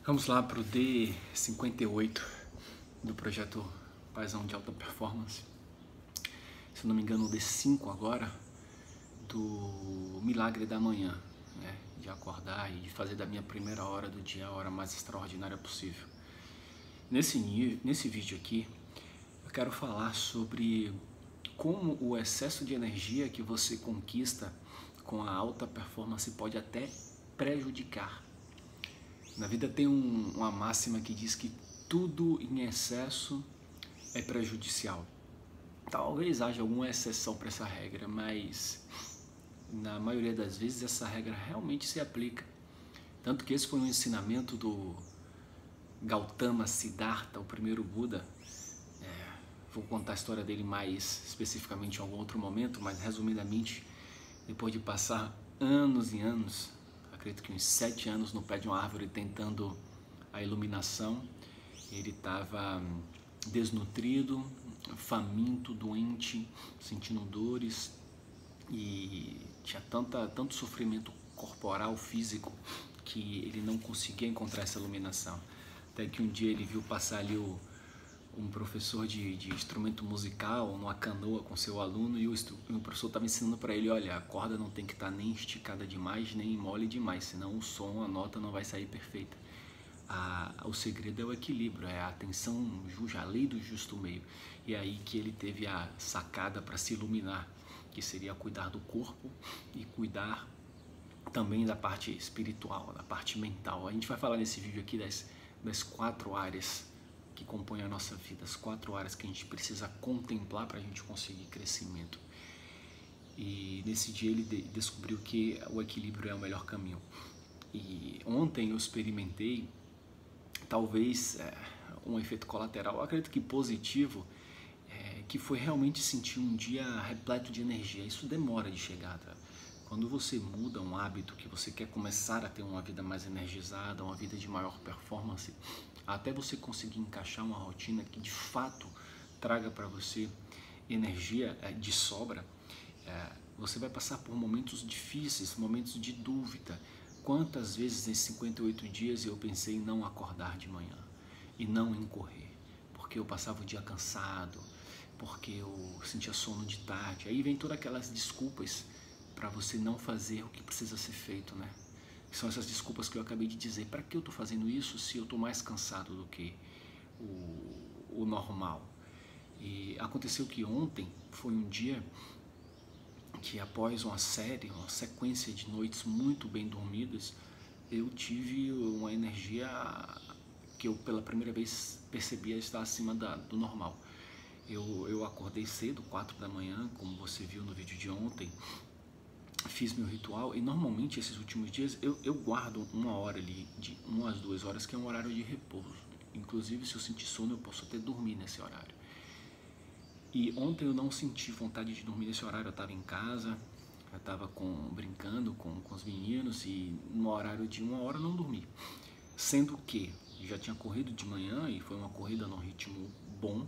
Vamos lá para o D58 do projeto Paizão de Alta Performance. Se eu não me engano, o D5 agora do Milagre da Manhã, né? De acordar e fazer da minha primeira hora do dia a hora mais extraordinária possível. Nesse vídeo aqui, eu quero falar sobre como o excesso de energia que você conquista com a alta performance pode até prejudicar. Na vida tem uma máxima que diz que tudo em excesso é prejudicial. Talvez haja alguma exceção para essa regra, mas na maioria das vezes essa regra realmente se aplica. Tanto que esse foi um ensinamento do Gautama Siddhartha, o primeiro Buda. Vou contar a história dele mais especificamente em algum outro momento, mas resumidamente, depois de passar anos e anos, acredito que uns 7 anos no pé de uma árvore tentando a iluminação, ele estava desnutrido, faminto, doente, sentindo dores e tinha tanto sofrimento corporal, físico, que ele não conseguia encontrar essa iluminação. Até que um dia ele viu passar ali um professor de instrumento musical numa canoa com seu aluno e o professor estava ensinando para ele: olha, a corda não tem que estar nem esticada demais, nem mole demais, senão o som, a nota não vai sair perfeita. O segredo é o equilíbrio, é a atenção justa, a lei do justo meio. E é aí que ele teve a sacada para se iluminar, que seria cuidar do corpo e cuidar também da parte espiritual, da parte mental. A gente vai falar nesse vídeo aqui das 4 áreas que compõem a nossa vida, as 4 áreas que a gente precisa contemplar para a gente conseguir crescimento. E nesse dia ele descobriu que o equilíbrio é o melhor caminho. E ontem eu experimentei, talvez um efeito colateral, eu acredito que positivo, que foi realmente sentir um dia repleto de energia. Isso demora de chegar, tá? Quando você muda um hábito, que você quer começar a ter uma vida mais energizada, uma vida de maior performance, até você conseguir encaixar uma rotina que de fato traga para você energia de sobra, você vai passar por momentos difíceis, momentos de dúvida. Quantas vezes nesses 58 dias eu pensei em não acordar de manhã e não em correr, porque eu passava o dia cansado, porque eu sentia sono de tarde. Aí vem todas aquelas desculpas para você não fazer o que precisa ser feito, né? São essas desculpas que eu acabei de dizer. Para que eu estou fazendo isso se eu estou mais cansado do que o normal? E aconteceu que ontem foi um dia que, após uma sequência de noites muito bem dormidas, eu tive uma energia que eu pela primeira vez percebia estar acima do normal. Eu acordei cedo, 4 da manhã, como você viu no vídeo de ontem, fiz meu ritual e normalmente esses últimos dias eu guardo uma hora ali, de 1 às 2 horas, que é um horário de repouso. Inclusive, se eu sentir sono, eu posso até dormir nesse horário. E ontem eu não senti vontade de dormir nesse horário. Eu estava em casa, eu estava brincando com os meninos e no horário de 1 hora eu não dormi. Sendo que já tinha corrido de manhã e foi uma corrida num ritmo bom.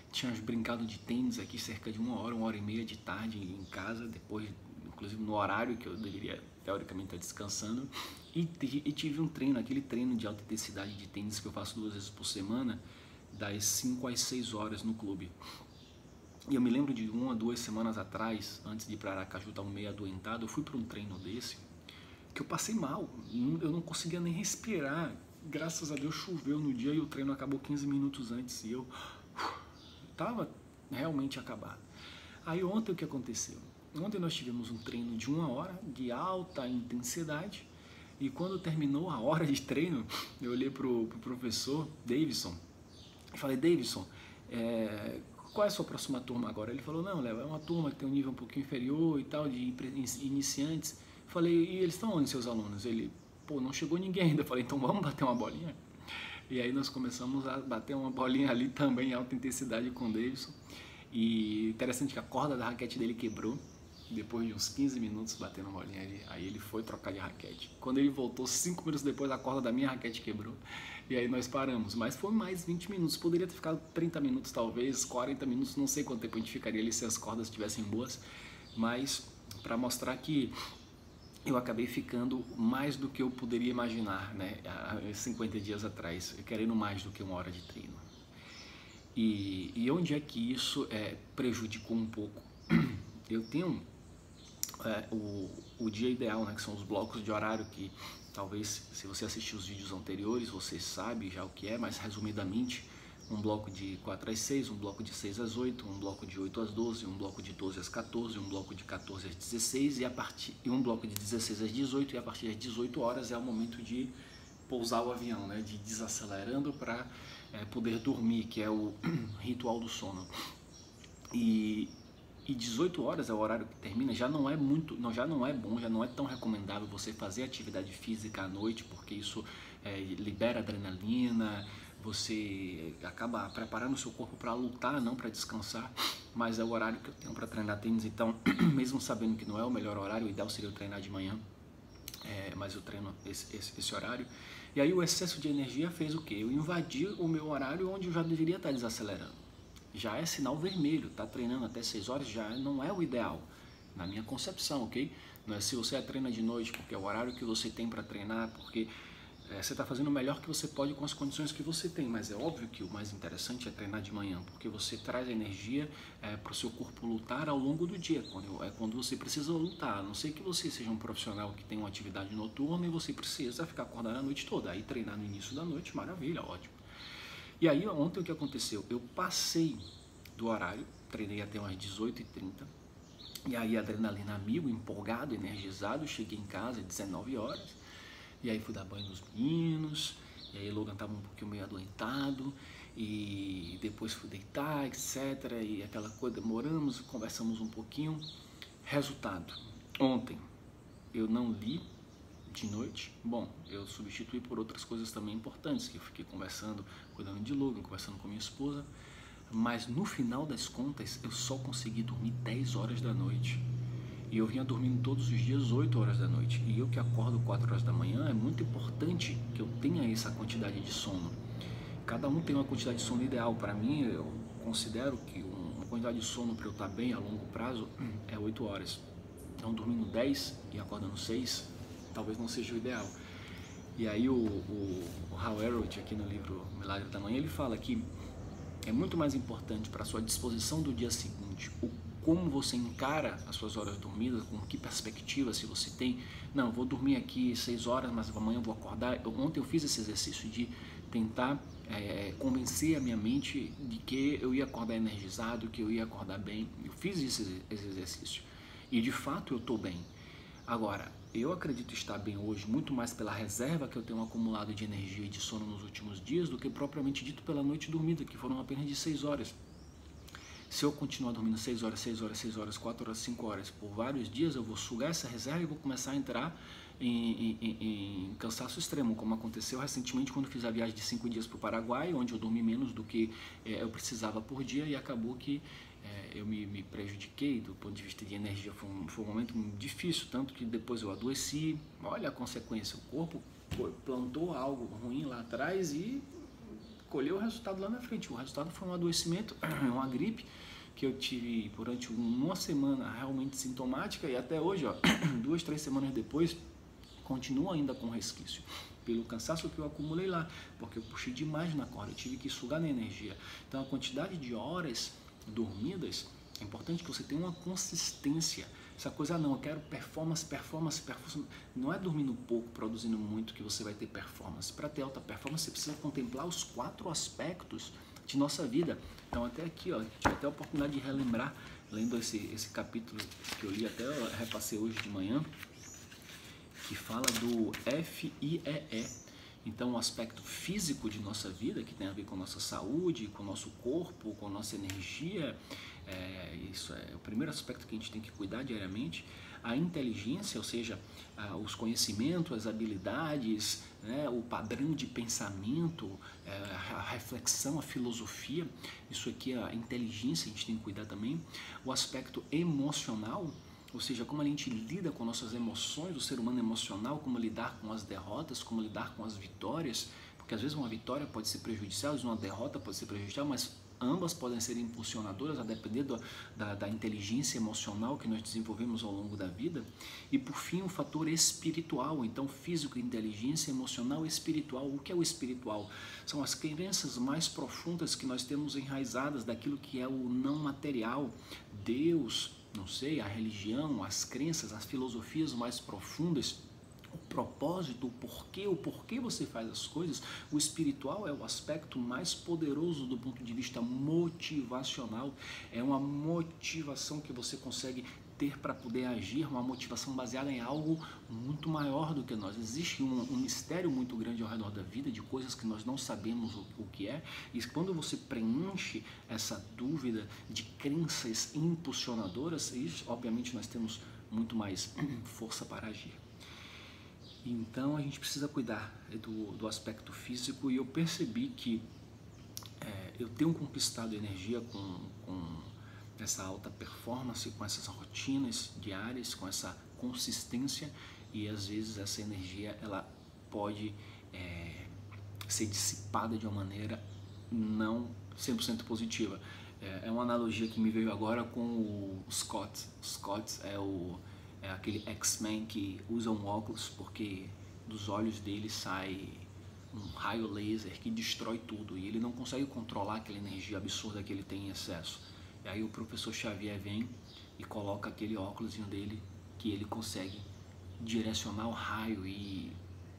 Tínhamos brincado de tênis aqui cerca de 1 hora e meia de tarde em casa, depois, inclusive no horário que eu deveria teoricamente estar descansando, e tive um treino, aquele treino de alta intensidade de tênis que eu faço 2 vezes por semana, das 5 às 6 horas no clube. E eu me lembro de 1 a 2 semanas atrás, antes de ir para Aracaju, estava meio adoentado, eu fui para um treino desse, que eu passei mal, eu não conseguia nem respirar. Graças a Deus choveu no dia e o treino acabou 15 minutos antes e eu estava realmente acabado. Aí ontem o que aconteceu? Ontem nós tivemos um treino de 1 hora de alta intensidade e quando terminou a hora de treino, eu olhei pro professor Davidson e falei: Davidson, qual é a sua próxima turma agora? Ele falou: não, Léo, é uma turma que tem um nível um pouquinho inferior e tal, de iniciantes. Falei: e eles estão onde, seus alunos? Ele: pô, não chegou ninguém ainda. Falei: então vamos bater uma bolinha? E aí nós começamos a bater uma bolinha ali também em alta intensidade com o Davidson. E interessante que a corda da raquete dele quebrou, depois de uns 15 minutos batendo uma bolinha ali. Aí ele foi trocar de raquete. Quando ele voltou, 5 minutos depois, a corda da minha raquete quebrou. E aí nós paramos. Mas foi mais 20 minutos. Poderia ter ficado 30 minutos talvez, 40 minutos. Não sei quanto tempo a gente ficaria ali se as cordas estivessem boas. Mas para mostrar que eu acabei ficando mais do que eu poderia imaginar, né? Há 50 dias atrás, querendo mais do que 1 hora de treino. E onde é que isso prejudicou um pouco? Eu tenho o dia ideal, né? Que são os blocos de horário que talvez, se você assistir os vídeos anteriores, você sabe já o que é, mas resumidamente, um bloco de 4 às 6, um bloco de 6 às 8, um bloco de 8 às 12, um bloco de 12 às 14, um bloco de 14 às 16 e um bloco de 16 às 18, e a partir das 18 horas é o momento de pousar o avião, né, de ir desacelerando para poder dormir, que é o ritual do sono. E 18 horas é o horário que termina, já não é bom, já não é tão recomendável você fazer atividade física à noite, porque isso libera adrenalina, você acaba preparando o seu corpo para lutar, não para descansar, mas é o horário que eu tenho para treinar tênis. Então, mesmo sabendo que não é o melhor horário, o ideal seria eu treinar de manhã, mas eu treino esse horário. E aí o excesso de energia fez o quê? Eu invadi o meu horário onde eu já deveria estar desacelerando. Já é sinal vermelho, tá treinando até 6 horas já não é o ideal, na minha concepção, ok? Não é se você treina de noite porque é o horário que você tem para treinar, porque você está fazendo o melhor que você pode com as condições que você tem, mas é óbvio que o mais interessante é treinar de manhã, porque você traz energia para o seu corpo lutar ao longo do dia, quando você precisa lutar, a não ser que você seja um profissional que tem uma atividade noturna e você precisa ficar acordado a noite toda, aí treinar no início da noite, maravilha, ótimo. E aí ontem o que aconteceu? Eu passei do horário, treinei até umas 18h30, e aí adrenalina a mil, empolgado, energizado, cheguei em casa às 19 horas, e aí fui dar banho nos meninos, e aí Logan estava um pouquinho meio adoentado, e depois fui deitar, etc. E aquela coisa, demoramos, conversamos um pouquinho. Resultado, ontem eu não li de noite. Bom, eu substituí por outras coisas também importantes, que eu fiquei conversando, cuidando de Logan, conversando com minha esposa, mas no final das contas eu só consegui dormir 10 horas da noite. E eu vinha dormindo todos os dias 8 horas da noite. E eu que acordo 4 horas da manhã, é muito importante que eu tenha essa quantidade de sono. Cada um tem uma quantidade de sono ideal. Para mim, eu considero que uma quantidade de sono para eu estar bem a longo prazo é 8 horas. Então, dormindo 10 e acordando 6, talvez não seja o ideal. E aí o Hal Elrod, aqui no livro Milagre da Manhã, ele fala que é muito mais importante para a sua disposição do dia seguinte, como você encara as suas horas dormidas, com que perspectiva, se você tem, não, vou dormir aqui 6 horas, mas amanhã eu vou acordar. Ontem eu fiz esse exercício de tentar convencer a minha mente de que eu ia acordar energizado, que eu ia acordar bem. Eu fiz esse exercício e de fato eu estou bem. Agora, eu acredito estar bem hoje muito mais pela reserva que eu tenho acumulado de energia e de sono nos últimos dias do que propriamente dito pela noite dormida, que foram apenas de 6 horas. Se eu continuar dormindo 6 horas, 6 horas, 6 horas, 4 horas, 5 horas por vários dias, eu vou sugar essa reserva e vou começar a entrar em cansaço extremo, como aconteceu recentemente quando fiz a viagem de 5 dias para o Paraguai, onde eu dormi menos do que eu precisava por dia e acabou que eu me prejudiquei do ponto de vista de energia. Foi um momento difícil, tanto que depois eu adoeci. Olha a consequência, o corpo plantou algo ruim lá atrás e colheu o resultado lá na frente. O resultado foi um adoecimento, uma gripe que eu tive durante uma semana realmente sintomática e até hoje, 2, 3 semanas depois, continuo ainda com resquício. Pelo cansaço que eu acumulei lá, porque eu puxei demais na corda, eu tive que sugar na energia. Então a quantidade de horas dormidas, é importante que você tenha uma consistência. Essa coisa não, eu quero performance, não é dormindo pouco, produzindo muito que você vai ter performance. Para ter alta performance você precisa contemplar os 4 aspectos de nossa vida. Então até aqui, tive até a oportunidade de relembrar, lendo esse capítulo que eu li, até eu repassei hoje de manhã, que fala do FIEE. Então o aspecto físico de nossa vida, que tem a ver com nossa saúde, com o nosso corpo, com a nossa energia, isso é o primeiro aspecto que a gente tem que cuidar diariamente. A inteligência, ou seja, os conhecimentos, as habilidades, né, o padrão de pensamento, a reflexão, a filosofia, isso aqui é a inteligência, a gente tem que cuidar também. O aspecto emocional, ou seja, como a gente lida com nossas emoções, o ser humano emocional, como lidar com as derrotas, como lidar com as vitórias, porque às vezes uma vitória pode ser prejudicial, às vezes uma derrota pode ser prejudicial, mas Ambas podem ser impulsionadoras a depender da inteligência emocional que nós desenvolvemos ao longo da vida. E por fim, o fator espiritual. Então, físico, inteligência, emocional e espiritual. O que é o espiritual? São as crenças mais profundas que nós temos enraizadas daquilo que é o não material. Deus, não sei, a religião, as crenças, as filosofias mais profundas, o propósito, o porquê você faz as coisas. O espiritual é o aspecto mais poderoso do ponto de vista motivacional. É uma motivação que você consegue ter para poder agir, uma motivação baseada em algo muito maior do que nós. Existe um mistério muito grande ao redor da vida, de coisas que nós não sabemos o que é, e quando você preenche essa dúvida de crenças impulsionadoras, isso, obviamente nós temos muito mais força para agir. Então a gente precisa cuidar do aspecto físico, e eu percebi que eu tenho conquistado energia com essa alta performance, com essas rotinas diárias, com essa consistência, e às vezes essa energia ela pode ser dissipada de uma maneira não 100% positiva. É uma analogia que me veio agora com o Scott. Scott é aquele X-Men que usa um óculos porque dos olhos dele sai um raio laser que destrói tudo e ele não consegue controlar aquela energia absurda que ele tem em excesso. E aí o professor Xavier vem e coloca aquele óculosinho dele que ele consegue direcionar o raio e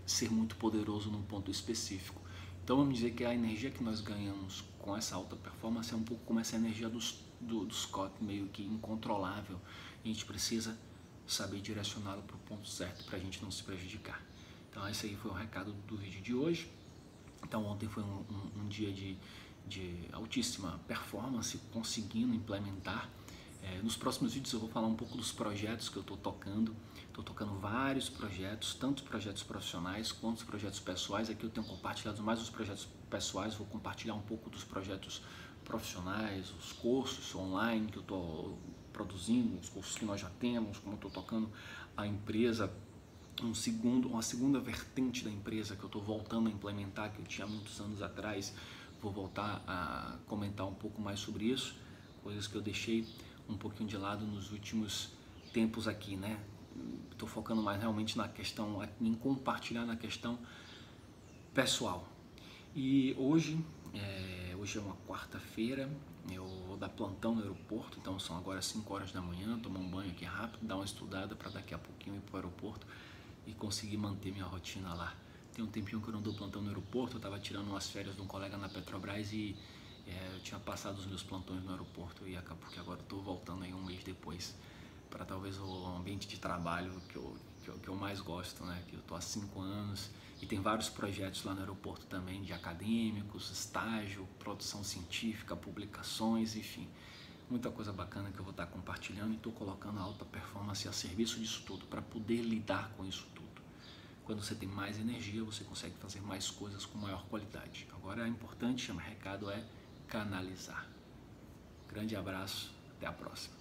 ser muito poderoso num ponto específico. Então vamos dizer que a energia que nós ganhamos com essa alta performance é um pouco como essa energia do Scott, meio que incontrolável. A gente precisa saber direcioná-lo para o ponto certo para a gente não se prejudicar. Então esse aí foi o recado do vídeo de hoje. Então ontem foi um dia de altíssima performance, conseguindo implementar. Nos próximos vídeos eu vou falar um pouco dos projetos que eu estou tocando. Estou tocando vários projetos, tanto projetos profissionais quanto projetos pessoais. Aqui eu tenho compartilhado mais os projetos pessoais, vou compartilhar um pouco dos projetos profissionais, os cursos online que eu estou produzindo, os cursos que nós já temos, como eu estou tocando a empresa, uma segunda vertente da empresa que eu estou voltando a implementar, que eu tinha muitos anos atrás. Vou voltar a comentar um pouco mais sobre isso, coisas que eu deixei um pouquinho de lado nos últimos tempos aqui, né? Estou focando mais realmente na questão, em compartilhar na questão pessoal. E hoje é uma quarta-feira, eu vou dar plantão no aeroporto, então são agora 5 horas da manhã, tomar um banho aqui rápido, dar uma estudada para daqui a pouquinho ir para o aeroporto e conseguir manter minha rotina lá. Tem um tempinho que eu não dou plantão no aeroporto, eu estava tirando umas férias de um colega na Petrobras e eu tinha passado os meus plantões no aeroporto e acabou que agora estou voltando aí um mês depois para talvez o ambiente de trabalho que eu mais gosto, né? Que eu estou há 5 anos e tem vários projetos lá no aeroporto também, de acadêmicos, estágio, produção científica, publicações, enfim. Muita coisa bacana que eu vou estar compartilhando e estou colocando a alta performance a serviço disso tudo, para poder lidar com isso tudo. Quando você tem mais energia, você consegue fazer mais coisas com maior qualidade. Agora é importante, o recado é canalizar. Grande abraço, até a próxima.